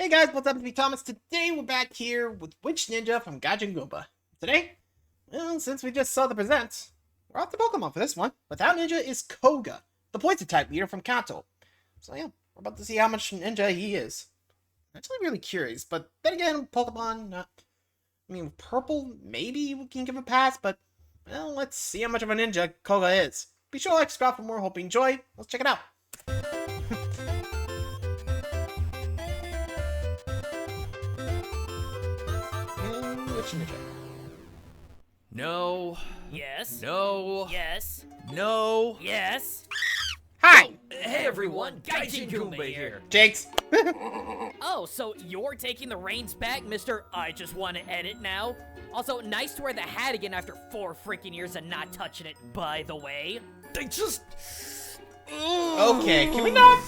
Hey guys, what's up? It's me, Thomas. Today we're back here with Witch Ninja from Gaijin Goomba. Today, well, since we just saw the presents, we're off the Pokemon for this one. Without Ninja is Koga, the poison type leader from Kanto. So yeah, we're about to see how much Ninja he is. I'm actually really curious, but then again, Pokemon, Purple, maybe we can give a pass, but, well, let's see how much of a Ninja Koga is. Be sure to like, subscribe for more. Hope you enjoy. Let's check it out. No. Yes. No. Yes. No. Yes. Hi! Hey everyone, Gaijin Goomba here. Jakes. Oh, so you're taking the reins back, Mr. I just want to edit now? Also, nice to wear the hat again after 4 freaking years of not touching it, by the way. They just... Okay, can we not?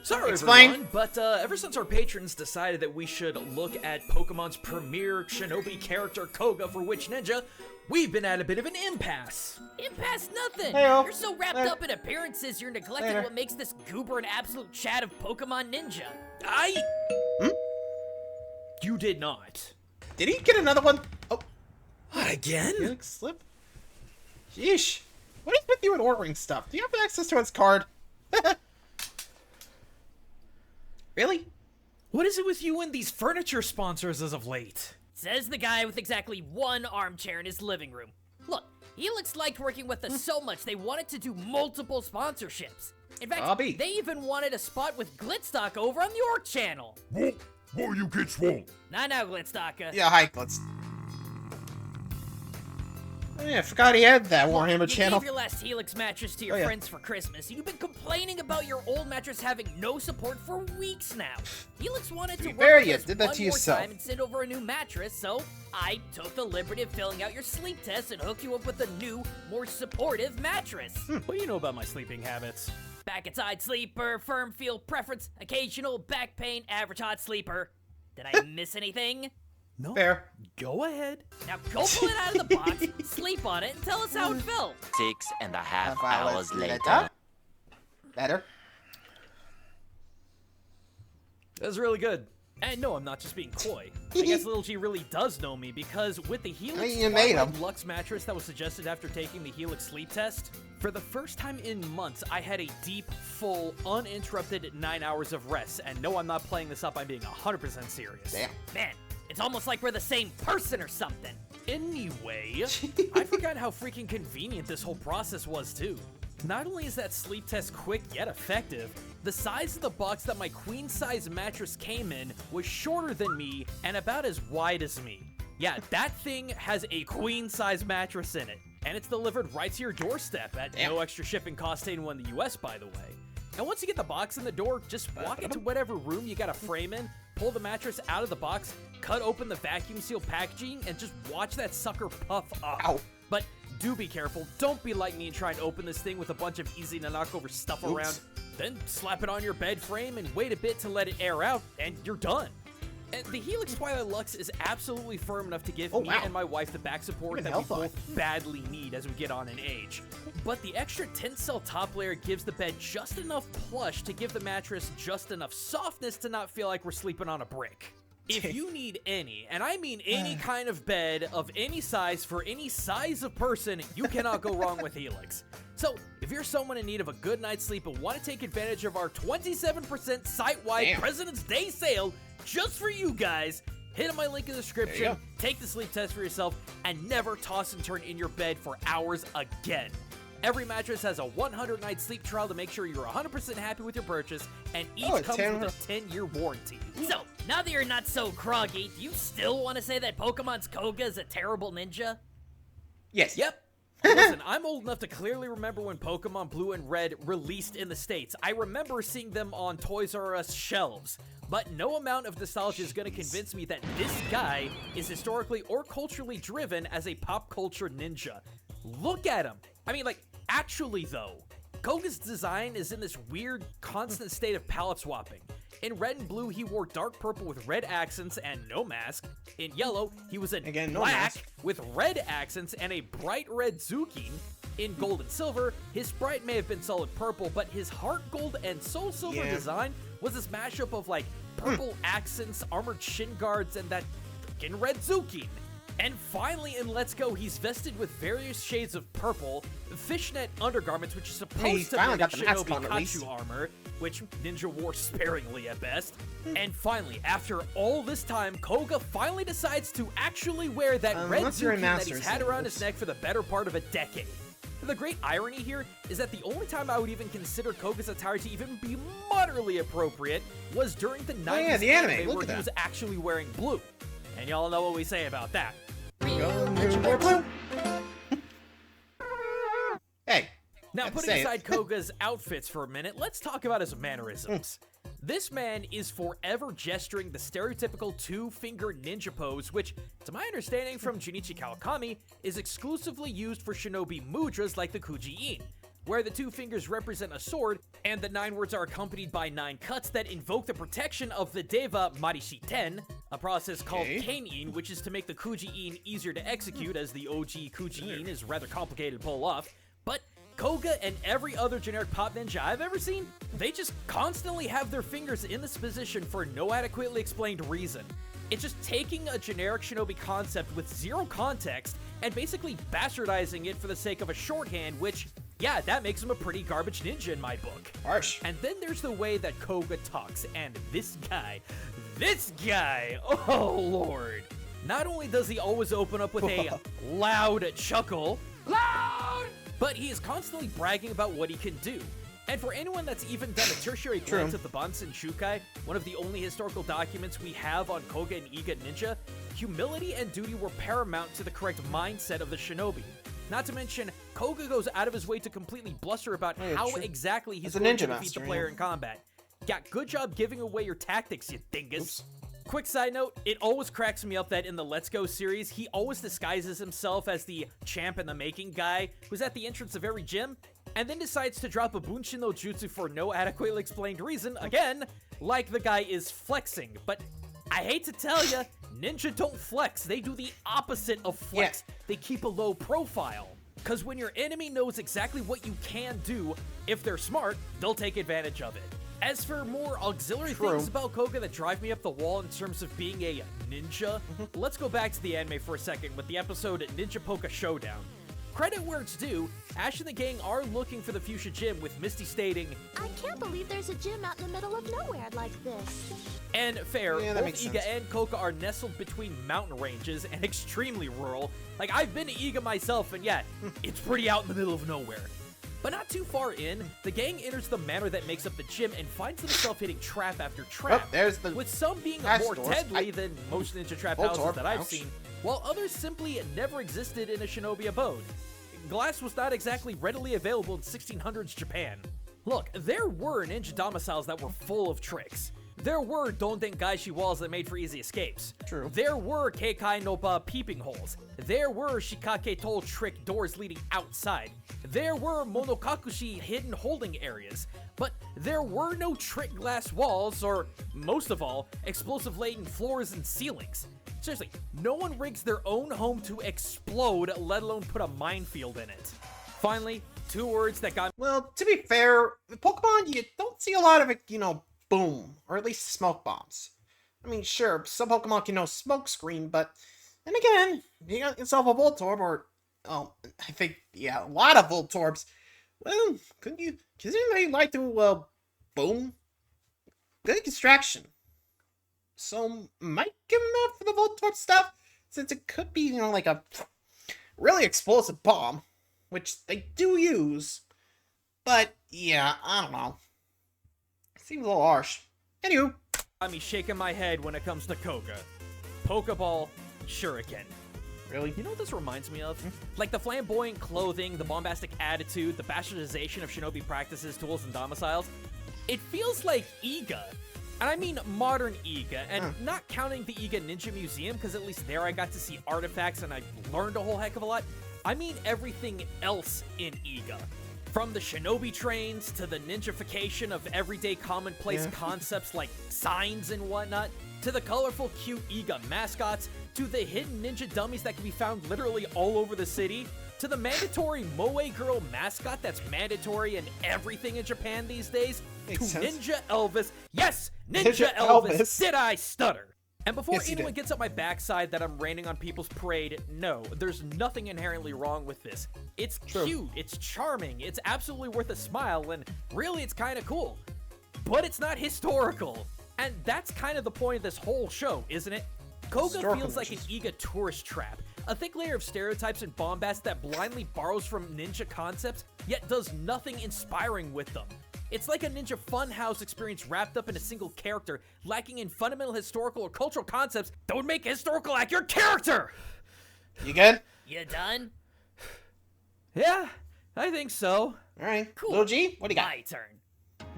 Sorry Explain. everyone, but ever since our patrons decided that we should look at Pokemon's premier shinobi character Koga for Witch Ninja, we've been at a bit of an impasse. Impasse nothing! Hey-o. You're so wrapped up in appearances, you're neglecting Later. what makes this goober an absolute chat of Pokemon Ninja. You did not. Did he get another one? Oh, What, again? Felix slip? Sheesh. What is with you and ordering stuff? Do you have access to his card? Really? What is it with you and these furniture sponsors as of late? Says the guy with exactly 1 armchair in his living room. Look, Helix liked working with us so much they wanted to do multiple sponsorships. In fact, Bobby. they even wanted a spot with Glitstock over on the Orc channel. Whoa, you kids won't. Not now, Glitstock. Yeah, hi, let's... Oh, yeah, I forgot he had that Warhammer channel. You gave your last Helix mattress to your Oh, yeah. friends for Christmas, and you've been complaining about your old mattress having no support for weeks now. Helix wanted to be work fair, with you us did that one to more yourself. time and send over a new mattress, so I took the liberty of filling out your sleep test and hooked you up with a new, more supportive mattress. What do you know about my sleeping habits? Back inside sleeper, firm feel preference, occasional back pain, average hot sleeper. Did I miss anything? No. Fair. Go ahead. Now go pull it out of the box, sleep on it, and tell us how it felt. 6.5 hours later. Better. That's really good. And no, I'm not just being coy. I guess Little G really does know me because with the Helix I mean, you made Twilight him. Lux mattress that was suggested after taking the Helix sleep test, for the first time in months, I had a deep, full, uninterrupted 9 hours of rest. And no, I'm not playing this up. I'm being 100% serious. Damn. Man, it's almost like we're the same person or something. Anyway, I forgot how freaking convenient this whole process was too. Not only is that sleep test quick yet effective, the size of the box that my queen-size mattress came in was shorter than me and about as wide as me. Yeah, that thing has a queen-size mattress in it, and it's delivered right to your doorstep at no extra shipping cost to anyone in the US, by the way. And once you get the box in the door, just walk into whatever room you got a frame in, pull the mattress out of the box, cut open the vacuum seal packaging, and just watch that sucker puff up. Ow. But do be careful. Don't be like me and try and open this thing with a bunch of easy to knock over stuff around. Then slap it on your bed frame and wait a bit to let it air out, and you're done. And the Helix Twilight Lux is absolutely firm enough to give me and my wife the back support that we both badly need as we get on in age. But the extra tensile top layer gives the bed just enough plush to give the mattress just enough softness to not feel like we're sleeping on a brick. If you need any, and I mean any kind of bed of any size for any size of person, you cannot go wrong with Helix. So, if you're someone in need of a good night's sleep and want to take advantage of our 27% site-wide President's Day sale just for you guys, hit on my link in the description, take the sleep test for yourself, and never toss and turn in your bed for hours again. Every mattress has a 100-night sleep trial to make sure you're 100% happy with your purchase, and each comes with a 10-year warranty. So, now that you're not so groggy, do you still want to say that Pokemon's Koga is a terrible ninja? Yes. Yep. Listen, I'm old enough to clearly remember when Pokemon Blue and Red released in the States. I remember seeing them on Toys R Us shelves. But no amount of nostalgia is going to convince me that this guy is historically or culturally driven as a pop culture ninja. Look at him. I mean, like, actually though, Koga's design is in this weird, constant state of palette swapping. In red and blue, he wore dark purple with red accents and no mask. In yellow, he was in black with red accents and a bright red Zuki. In gold and silver, His sprite may have been solid purple, but his heart gold and soul silver design was this mashup of like purple accents, armored shin guards, and that freaking red Zukin. And finally in Let's Go, he's vested with various shades of purple, fishnet undergarments, which is supposed to mimic Shinobi Kachu armor, which Ninja wore sparingly at best. And finally, after all this time, Koga finally decides to actually wear that red Zukin that he's had around his neck for the better part of a decade. The great irony here is that the only time I would even consider Koga's attire to even be moderately appropriate was during the 90s anime where he was actually wearing blue. And y'all know what we say about that. Hey. Now, putting aside Koga's outfits for a minute, let's talk about his mannerisms. This man is forever gesturing the stereotypical two-finger ninja pose, which, to my understanding from Junichi Kawakami, is exclusively used for shinobi mudras like the Kuji-in, where the two fingers represent a sword, and the 9 words are accompanied by 9 cuts that invoke the protection of the Deva Marishiten, a process called Kein-in, which is to make the Kuji-in easier to execute, as the OG Kuji-in is rather complicated to pull off. But Koga and every other generic pop ninja I've ever seen, they just constantly have their fingers in this position for no adequately explained reason. It's just taking a generic shinobi concept with zero context and basically bastardizing it for the sake of a shorthand, which, yeah, that makes him a pretty garbage ninja in my book. Harsh. And then there's the way that Koga talks, and this guy, oh lord. Not only does he always open up with a loud chuckle, but he is constantly bragging about what he can do. And for anyone that's even done a tertiary glance at the Bansen Shukai, one of the only historical documents we have on Koga and Iga Ninja, humility and duty were paramount to the correct mindset of the shinobi. Not to mention, Koga goes out of his way to completely bluster about how exactly he's going to defeat the player in combat. Yeah, good job giving away your tactics, you dingus. Quick side note, it always cracks me up that in the Let's Go series, he always disguises himself as the champ in the making guy who's at the entrance of every gym, and then decides to drop a Bunshin no Jutsu for no adequately explained reason, again, like the guy is flexing. But I hate to tell ya, ninja don't flex, they do the opposite of flex. They keep a low profile. Cause when your enemy knows exactly what you can do, if they're smart, they'll take advantage of it. As for more auxiliary things about Koga that drive me up the wall in terms of being a ninja, let's go back to the anime for a second with the episode Ninja Poka Showdown. Credit where it's due, Ash and the gang are looking for the Fuchsia Gym, with Misty stating, "I can't believe there's a gym out in the middle of nowhere like this." And fair, both Iga and Koga are nestled between mountain ranges and extremely rural. Like, I've been to Iga myself, and yeah, it's pretty out in the middle of nowhere. But not too far in, the gang enters the manor that makes up the gym and finds themselves hitting trap after trap, with some being more deadly than most ninja trap houses that I've seen, while others simply never existed in a shinobi abode. Glass was not exactly readily available in 1600s Japan. Look, there were ninja domiciles that were full of tricks. There were Donden Gaishi walls that made for easy escapes. True. There were Keikai Noba peeping holes. There were Shikake Toll trick doors leading outside. There were Monokakushi hidden holding areas. But there were no trick glass walls, or, most of all, explosive-laden floors and ceilings. Seriously, no one rigs their own home to explode, let alone put a minefield in it. Finally, 2 words that got... Well, to be fair, with Pokemon, you don't see a lot of it, boom, or at least smoke bombs. I mean, sure, some Pokemon can smoke screen, but then again, you got yourself a Voltorb, or, I think, a lot of Voltorbs. Well, couldn't anybody like to, boom? Good distraction. So, might give him that for the Voltorb stuff, since it could be, like a really explosive bomb, which they do use. But, yeah, I don't know. Seems a little harsh. Anywho. Got me shaking my head when it comes to Koga. Pokeball, Shuriken. Really? You know what this reminds me of? Like the flamboyant clothing, the bombastic attitude, the bastardization of shinobi practices, tools, and domiciles. It feels like Iga. And I mean modern Iga, and not counting the Iga Ninja Museum, because at least there I got to see artifacts and I learned a whole heck of a lot. I mean everything else in Iga. From the shinobi trains, to the ninjification of everyday commonplace concepts like signs and whatnot, to the colorful cute Iga mascots, to the hidden ninja dummies that can be found literally all over the city, To the mandatory Moe Girl mascot that's mandatory in everything in Japan these days, Makes to sense. Ninja Elvis. Yes, Ninja Ninja Elvis. Elvis. Did I stutter? And before Yes, you anyone did. gets up my backside that I'm raining on people's parade, no, there's nothing inherently wrong with this. It's cute, it's charming, it's absolutely worth a smile, and really it's kind of cool. But it's not historical. And that's kind of the point of this whole show, isn't it? Koga Historical feels like an ninjas. Iga tourist trap. A thick layer of stereotypes and bombast that blindly borrows from ninja concepts, yet does nothing inspiring with them. It's like a ninja funhouse experience wrapped up in a single character, lacking in fundamental historical or cultural concepts that would make a historical accurate character! You good? You done? Yeah, I think so. All right. Cool. Little G, what do you got? My turn.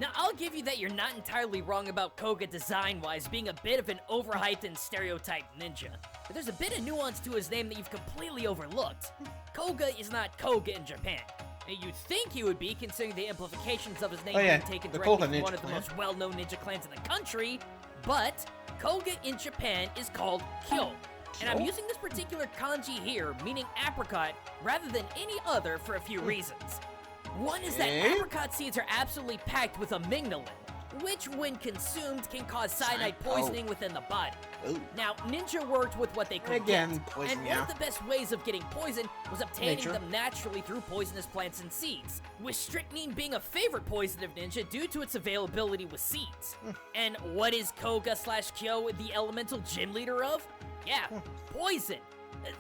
Now, I'll give you that you're not entirely wrong about Koga design-wise being a bit of an overhyped and stereotyped ninja. But there's a bit of nuance to his name that you've completely overlooked. Koga is not Koga in Japan. And you'd think he would be, considering the implications of his name Oh, yeah, being taken the directly Koga from ninja one of the clan. most well-known ninja clans in the country, but Koga in Japan is called Kyo. And I'm Kyo? using this particular kanji here, meaning apricot, rather than any other for a few reasons. One is that Eh? apricot seeds are absolutely packed with amygdalin, which when consumed can cause cyanide poisoning within the body. Ooh. Now, Ninja worked with what they could Again, get, poison, and one yeah. of the best ways of getting poison was obtaining Nature. them naturally through poisonous plants and seeds, with strychnine being a favorite poison of Ninja due to its availability with seeds. And what is Koga/Kyo the elemental gym leader of? Yeah, poison.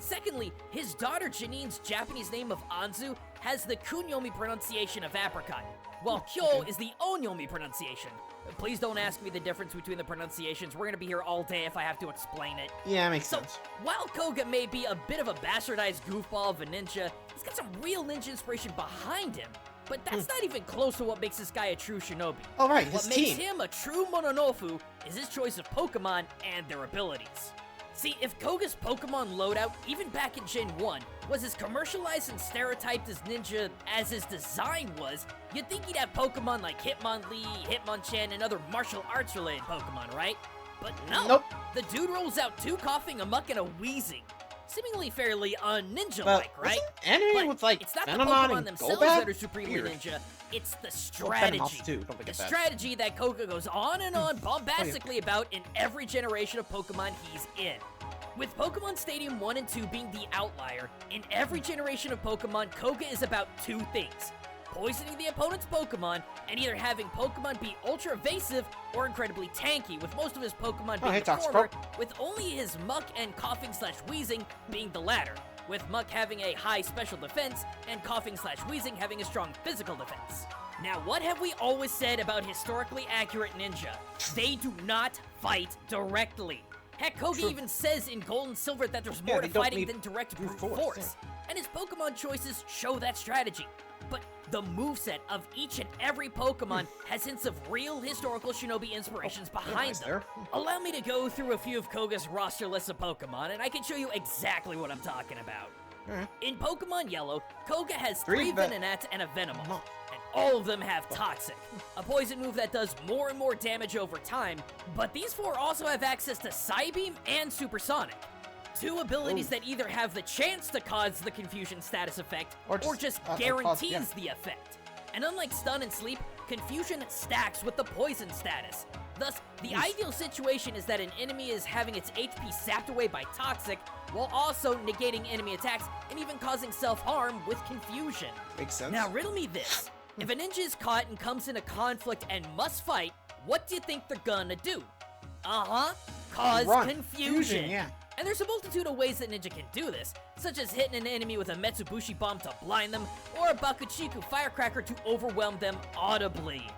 Secondly, his daughter Janine's Japanese name of Anzu has the kunyomi pronunciation of apricot, while Kyo is the onyomi pronunciation. Please don't ask me the difference between the pronunciations. We're gonna be here all day if I have to explain it. Yeah, makes So, sense. while Koga may be a bit of a bastardized goofball of a ninja, he's got some real ninja inspiration behind him. But that's not even close to what makes this guy a true shinobi. All right, What his makes team. him a true Mononofu is his choice of Pokemon and their abilities. See, if Koga's Pokemon loadout, even back in Gen 1, was as commercialized and stereotyped as Ninja as his design was, you'd think he'd have Pokemon like Hitmonlee, Hitmonchan, and other martial arts related Pokemon, right? But no! Nope. The dude rolls out 2 coughing, a muck, and a wheezing. Seemingly fairly But un-ninja-like, right? wasn't anime But with, like, it's not the Venomon Pokemon and themselves Golbat? that are supremely Weird. ninja, it's the Well, Venomoth strategy. too, don't The forget that. strategy that Koga goes on and on bombastically about in every generation of Pokemon he's in. With Pokemon Stadium 1 and 2 being the outlier, in every generation of Pokemon, Koga is about 2 things. Poisoning the opponent's Pokemon, and either having Pokemon be ultra evasive or incredibly tanky, with most of his Pokemon being hey, the Toxicroak. former, with only his Muck and Coughing/Wheezing being the latter, with Muck having a high special defense, and Coughing/Wheezing having a strong physical defense. Now, what have we always said about historically accurate ninja? They do not fight directly. Heck, Koga True. even says in Gold and Silver that there's Yeah, more they to don't fighting need than direct brute brute force, force. And his Pokemon choices show that strategy. But the moveset of each and every Pokemon has hints of real historical shinobi inspirations behind nice them. there. Allow me to go through a few of Koga's roster lists of Pokemon, and I can show you exactly what I'm talking about. Alright. In Pokemon Yellow, Koga has 3 3 Venonats and a Venomoth, and all of them have Toxic, a poison move that does more and more damage over time, but these 4 also have access to Psybeam and Supersonic. 2 abilities that either have the chance to cause the Confusion status effect, Or or just, just guarantees yeah. the effect. And unlike Stun and Sleep, Confusion stacks with the Poison status. Thus, the ideal situation is that an enemy is having its HP sapped away by Toxic, while also negating enemy attacks and even causing self-harm with Confusion. Makes sense. Now riddle me this. If a ninja is caught and comes in a conflict and must fight, what do you think they're gonna do? Cause Run. confusion. Yeah. And there's a multitude of ways that ninja can do this, such as hitting an enemy with a Metsubushi bomb to blind them, or a Bakuchiku firecracker to overwhelm them audibly.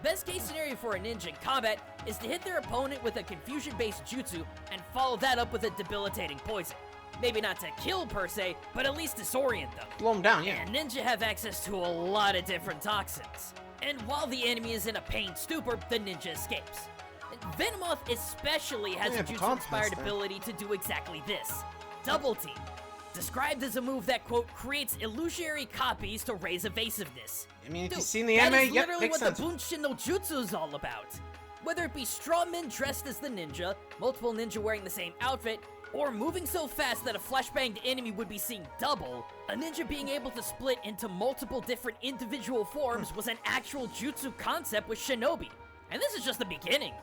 Best case scenario for a ninja in combat is to hit their opponent with a confusion-based jutsu and follow that up with a debilitating poison. Maybe not to kill per se, but at least disorient them. Blow him down, yeah. And ninja have access to a lot of different toxins. And while the enemy is in a pain stupor, the ninja escapes. And Venomoth especially has Yeah, a but jutsu-inspired Tom has ability to do exactly this. Double Team. Described as a move that, quote, creates illusionary copies to raise evasiveness. I mean, if Dude, you've seen the that anime, is yep, literally makes what sense. the Bunshin no Jutsu is all about. Whether it be straw men dressed as the ninja, multiple ninja wearing the same outfit, or moving so fast that a flashbanged enemy would be seen double, a ninja being able to split into multiple different individual forms was an actual jutsu concept with shinobi. And this is just the beginning.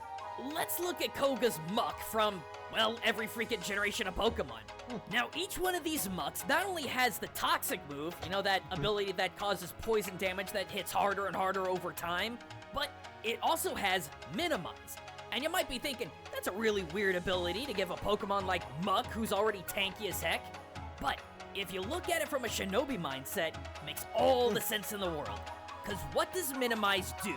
Let's look at Koga's muck from, well, every freaking generation of Pokemon. Now, each one of these mucks not only has the toxic move, you know, that ability that causes poison damage that hits harder and harder over time, but it also has Minimize. And you might be thinking, that's a really weird ability to give a Pokemon like Muck, who's already tanky as heck. But if you look at it from a shinobi mindset, it makes all the sense in the world. Because what does Minimize do?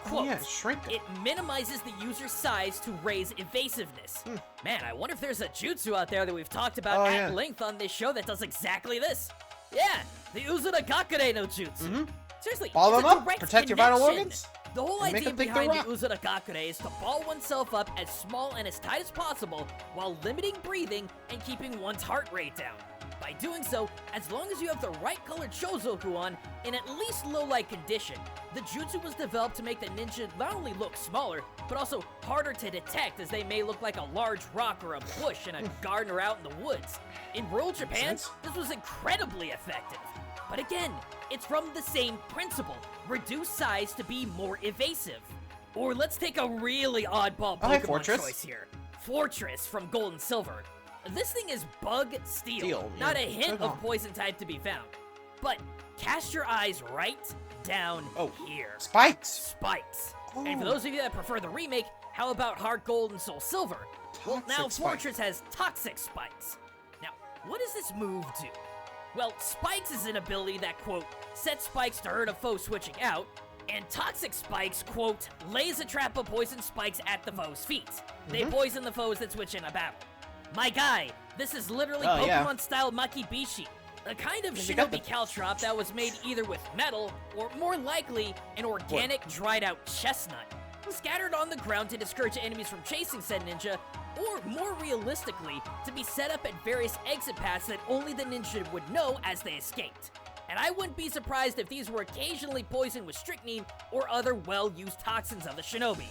Quote, yeah, shrink it. It minimizes the user's size to raise evasiveness. Man, I wonder if there's a jutsu out there that we've talked about at length on this show that does exactly this. Yeah, the Uzura Gakure no jutsu. Seriously, Ball it's them a up, direct protect your vital connection. organs, The whole and make idea them think behind they're the Uzura Gakure is to ball oneself up as small and as tight as possible while limiting breathing and keeping one's heart rate down. By doing so, as long as you have the right colored Shozoku on, in at least low light condition, the jutsu was developed to make the ninja not only look smaller, but also harder to detect, as they may look like a large rock or a bush in a garden or out in the woods. In rural Japan, this was incredibly effective. But again, it's from the same principle, reduce size to be more evasive. Or let's take a really oddball Pokemon Fortress. choice here. Fortress from Gold and Silver. This thing is bug steel, not a hint of poison type to be found. But cast your eyes right down here. Spikes. Spikes. And for those of you that prefer the remake, how about Heart Gold and Soul Silver? Well, now Fortress has Toxic Spikes. Now, what does this move do? Well, Spikes is an ability that, quote, sets spikes to hurt a foe switching out, and Toxic Spikes, quote, lays a trap of poison spikes at the foe's feet. They poison the foes that switch in a battle. My guy, this is literally Pokemon-style Makibishi, a kind of shinobi caltrop that was made either with metal, or more likely, an organic dried-out chestnut, scattered on the ground to discourage enemies from chasing said ninja, or more realistically, to be set up at various exit paths that only the ninja would know as they escaped. And I wouldn't be surprised if these were occasionally poisoned with strychnine or other well-used toxins of the shinobi.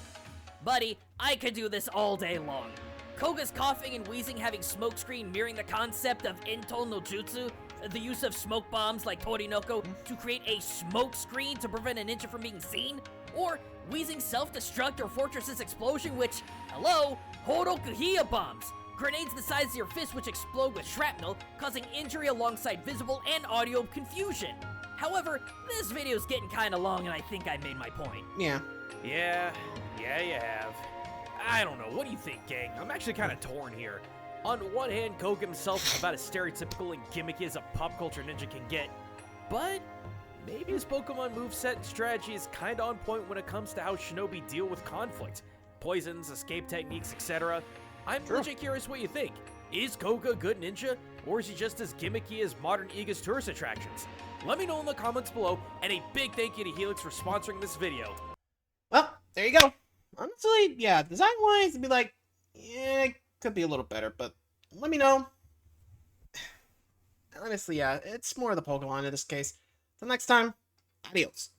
Buddy, I could do this all day long. Koga's coughing and wheezing having smokescreen mirroring the concept of Into no Jutsu, the use of smoke bombs like Torinoko to create a smoke screen to prevent a ninja from being seen, or wheezing self-destruct or Fortress's explosion which, hello, Horokuhiya bombs, grenades the size of your fist which explode with shrapnel, causing injury alongside visible and audio confusion. However, this video's getting kinda long and I think I made my point. Yeah. Yeah, you have. I don't know, what do you think, gang? I'm actually kind of torn here. On one hand, Koga himself is about as stereotypical and gimmicky as a pop culture ninja can get, but maybe his Pokemon moveset and strategy is kind of on point when it comes to how shinobi deal with conflict. Poisons, escape techniques, etc. I'm legit curious what you think. Is Koga a good ninja, or is he just as gimmicky as modern Iga's tourist attractions? Let me know in the comments below, and a big thank you to Helix for sponsoring this video. Well, there you go. Honestly, yeah, design-wise, it'd be like, yeah, it could be a little better, but let me know. Honestly, yeah, it's more of the Pokemon in this case. Till next time, adios.